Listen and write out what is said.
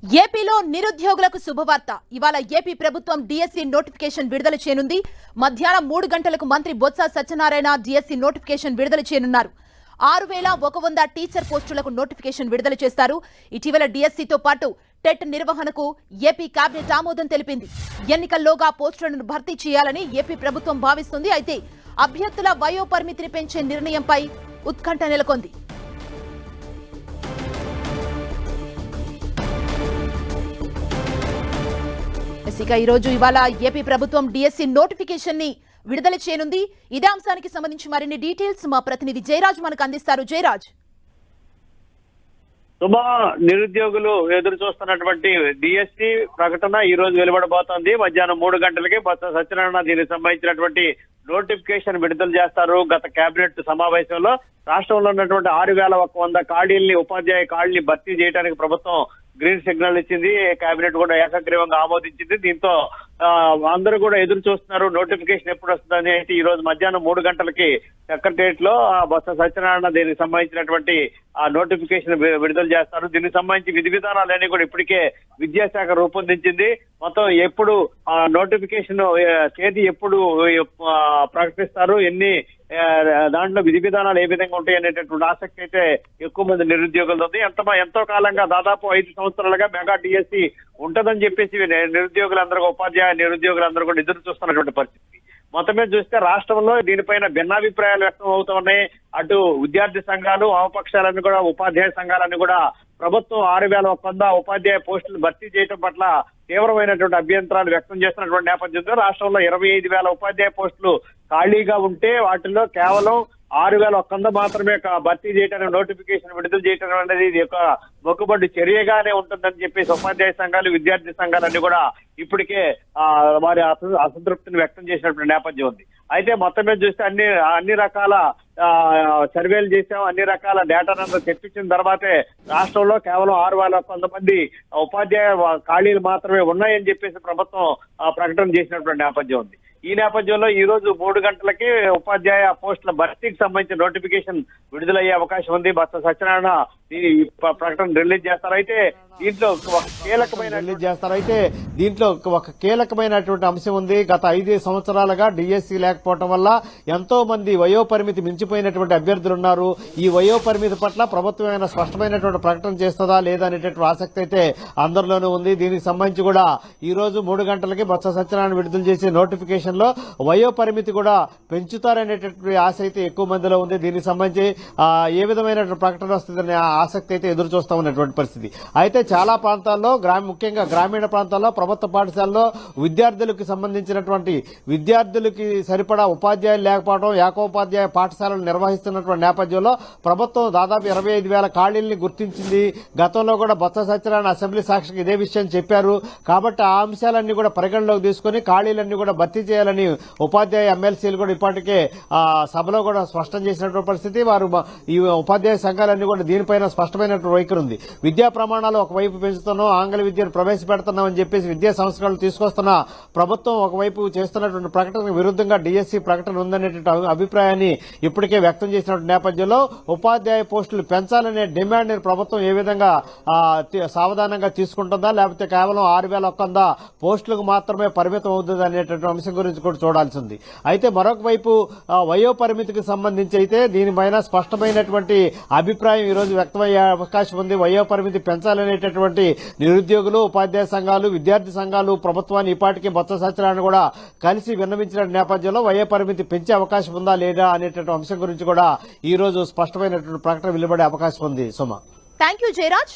ఏపీలో నిరుద్యోగులకు శుభవార్త. ఇవాళ ఏపీ ప్రభుత్వం డిఎస్సి నోటిఫికేషన్ విడుదల చేయనుంది. మధ్యాహ్నం 3 గంటలకు మంత్రి బొత్స సత్యనారాయణ డిఎస్సి నోటిఫికేషన్ విడుదల చేయనున్నారు. 6100 టీచర్ పోస్టులకు నోటిఫికేషన్ విడుదల చేస్తారు. ఇటీవల డిఎస్సితో పాటు టెట్ నిర్వహణకు ఏపీ కేబినెట్ ఆమోదం తెలిపింది. ఎన్నికల్లోగా పోస్టులను భర్తీ చేయాలని ఏపీ ప్రభుత్వం భావిస్తుంది. అయితే అభ్యర్థుల వయో పరిమితిని పెంచే నిర్ణయంపై ఉత్కంఠ నెలకొంది. ఇవాళ ఏపీ ప్రభుత్వం డిఎస్సి నోటిఫికేషన్ ని విడుదల చేయనుంది. ఇదే అంశానికి సంబంధించి మరిన్ని డీటెయిల్స్ మా ప్రతినిధి జయరాజ్ మనకు అందిస్తారు. జయరాజ్, నిరుద్యోగులు ఎదురు చూస్తున్నటువంటి డిఎస్సి ప్రకటన ఈ రోజు వెలువడబోతోంది. మధ్యాహ్నం 3 గంటలకి బొత్స సత్యనారాయణ దీనికి సంబంధించినటువంటి నోటిఫికేషన్ విడుదల చేస్తారు. గత కేబినెట్ సమావేశంలో రాష్ట్రంలో ఉన్నటువంటి 6100 ఖాళీల్ని ఉపాధ్యాయ ఖాళీని భర్తీ చేయడానికి ప్రభుత్వం గ్రీన్ సిగ్నల్ ఇచ్చింది. కేబినెట్ కూడా ఏకగ్రీవంగా ఆమోదించింది. దీంతో అందరూ కూడా ఎదురు చూస్తున్నారు నోటిఫికేషన్ ఎప్పుడు వస్తుందని. అయితే ఈ రోజు మధ్యాహ్నం 3 గంటలకి సెక్రటరియట్ లో బొత్స సత్యనారాయణ దీనికి సంబంధించినటువంటి ఆ నోటిఫికేషన్ విడుదల చేస్తారు. దీనికి సంబంధించి విధి విధానాలన్నీ కూడా ఇప్పటికే విద్యాశాఖ రూపొందించింది. మొత్తం ఎప్పుడు ఆ నోటిఫికేషన్ తేదీ ఎప్పుడు ప్రకటిస్తారు, ఎన్ని దాంట్లో విధి విధానాలు ఏ విధంగా ఉంటాయి అనేటటువంటి ఆసక్తి అయితే ఎక్కువ మంది నిరుద్యోగులు ఉంది. ఎంతో కాలంగా దాదాపు 5 సంవత్సరాలుగా మెగా డిఎస్సి ఉంటదని చెప్పేసి నిరుద్యోగులందరూ, ఉపాధ్యాయ నిరుద్యోగులందరూ కూడా ఎదురు చూస్తున్నటువంటి పరిస్థితి. మొత్తం మీద చూస్తే రాష్ట్రంలో దీనిపైన భిన్నాభిప్రాయాలు వ్యక్తం అవుతున్నాయి. అటు విద్యార్థి సంఘాలు, వామపక్షాలన్నీ కూడా, ఉపాధ్యాయ సంఘాలన్నీ కూడా ప్రభుత్వం 6100 ఉపాధ్యాయ పోస్టులు భర్తీ చేయడం పట్ల తీవ్రమైనటువంటి అభ్యంతరాలు వ్యక్తం చేస్తున్నటువంటి నేపథ్యంలో రాష్ట్రంలో 25,000 ఉపాధ్యాయ పోస్టులు ఖాళీగా ఉంటే వాటిల్లో కేవలం 6100 మాత్రమే భర్తీ చేయడానికి నోటిఫికేషన్ విడుదల చేయడం అనేది ఇది ఒక మొక్కుబడి చర్యగానే ఉంటుందని చెప్పేసి ఉపాధ్యాయ సంఘాలు, విద్యార్థి సంఘాలన్నీ కూడా ఇప్పటికే వారి అసంతృప్తిని వ్యక్తం చేసినటువంటి నేపథ్యం ఉంది. అయితే మొత్తం మీద చూస్తే అన్ని రకాల సర్వేలు చేశాం, అన్ని రకాల డేటాను తెప్పించిన తర్వాతే రాష్ట్రంలో కేవలం 6100 మంది ఉపాధ్యాయ ఖాళీలు మాత్రమే ఉన్నాయని చెప్పేసి ప్రభుత్వం ప్రకటన చేసినటువంటి నేపథ్యం ఉంది. ఈ నేపథ్యంలో ఈ రోజు 3 గంటలకి ఉపాధ్యాయ పోస్టుల భర్తీకి సంబంధించిన నోటిఫికేషన్ విడుదలయ్యే అవకాశం ఉంది. బొత్స సత్యనారాయణ ఈ ప్రకటన రిలీజ్ చేస్తారు. అయితే దీంట్లో ఒక కీలకమైనటువంటి అంశం ఉంది. గత 5 సంవత్సరాలుగా డిఎస్సి లేకపోవడం వల్ల ఎంతో మంది వయోపరిమితి మించిపోయినటువంటి అభ్యర్థులు ఉన్నారు. ఈ వయోపరిమితి పట్ల ప్రభుత్వం స్పష్టమైనటువంటి ప్రకటన చేస్తుందా లేదా అనేటువంటి ఆసక్తి అయితే అందరిలోనూ ఉంది. దీనికి సంబంధించి కూడా ఈ రోజు 3 గంటలకి బొత్స సత్యనారాయణ విడుదల చేసే నోటిఫికేషన్ లో వయోపరిమితి కూడా పెంచుతారనేటటువంటి ఆశ అయితే ఎక్కువ మందిలో ఉంది. దీనికి సంబంధించి ఏ విధమైనటువంటి ప్రకటన వస్తుందనే ఆసక్తి అయితే ఎదురు చూస్తా ఉన్నటువంటి పరిస్థితి. అయితే చాలా ప్రాంతాల్లో, ముఖ్యంగా గ్రామీణ ప్రాంతాల్లో ప్రభుత్వ పాఠశాలలో విద్యార్థులకు సంబంధించినటువంటి విద్యార్థులకి సరిపడా ఉపాధ్యాయులు లేకపోవడం, ఏకోపాధ్యాయ పాఠశాలలు నిర్వహిస్తున్నటువంటి నేపథ్యంలో ప్రభుత్వం దాదాపు 25,000 ఖాళీల్ని గుర్తించింది. గతంలో కూడా బొత్స సత్యనారాయణ అసెంబ్లీ సాక్షికి ఇదే విషయం చెప్పారు. కాబట్టి ఆ అంశాలన్నీ కూడా పరిగణలోకి తీసుకుని ఖాళీలన్నీ కూడా భర్తీ చేయాలని ఉపాధ్యాయ ఎమ్మెల్సీలు కూడా ఇప్పటికే సభలో కూడా స్పష్టం చేసినటువంటి పరిస్థితి. వారు ఈ ఉపాధ్యాయ సంఘాలన్నీ కూడా దీనిపైన స్పష్టమైనటువంటి వైఖరి ఉంది. విద్యా ప్రమాణాలు ఒకవైపు పెంచుతున్నాం, ఆంగ్ల విద్యను ప్రవేశపెడుతున్నాం అని చెప్పేసి విద్యా సంస్కరణలు తీసుకొస్తున్న ప్రభుత్వం ఒకవైపు చేస్తున్నటువంటి ప్రకటనకు విరుద్ధంగా డిఎస్సి ప్రకటన ఉందనేటువంటి అభిప్రాయాన్ని ఇప్పటికే వ్యక్తం చేసినటువంటి నేపథ్యంలో ఉపాధ్యాయ పోస్టులు పెంచాలనే డిమాండ్ ప్రభుత్వం ఏ విధంగా సావధానంగా తీసుకుంటుందా, లేకపోతే కేవలం 6100 పోస్టులకు మాత్రమే పరిమితం అవుతుంది అనేటువంటి అంశం గురించి కూడా చూడాల్సి ఉంది. అయితే మరొక వైపు వయో పరిమితికి సంబంధించి అయితే దీనిపైన స్పష్టమైనటువంటి అభిప్రాయం ఈ రోజు వ్యక్తమయ్యే అవకాశం ఉంది. వయో పరిమితి పెంచాలనేటటువంటి నిరుద్యోగులు, ఉపాధ్యాయ సంఘాలు, విద్యార్థి సంఘాలు ప్రభుత్వాన్ని ఇప్పటికే బొత్స సత్యనారాయణ కూడా కలిసి విన్నవించిన నేపథ్యంలో వయో పరిమితి పెంచే అవకాశం ఉందా లేదా అనేటువంటి అంశం గురించి కూడా ఈ రోజు స్పష్టమైనటువంటి ప్రకటన వెలువడే అవకాశం ఉంది. Suma, thank you Jayaraj.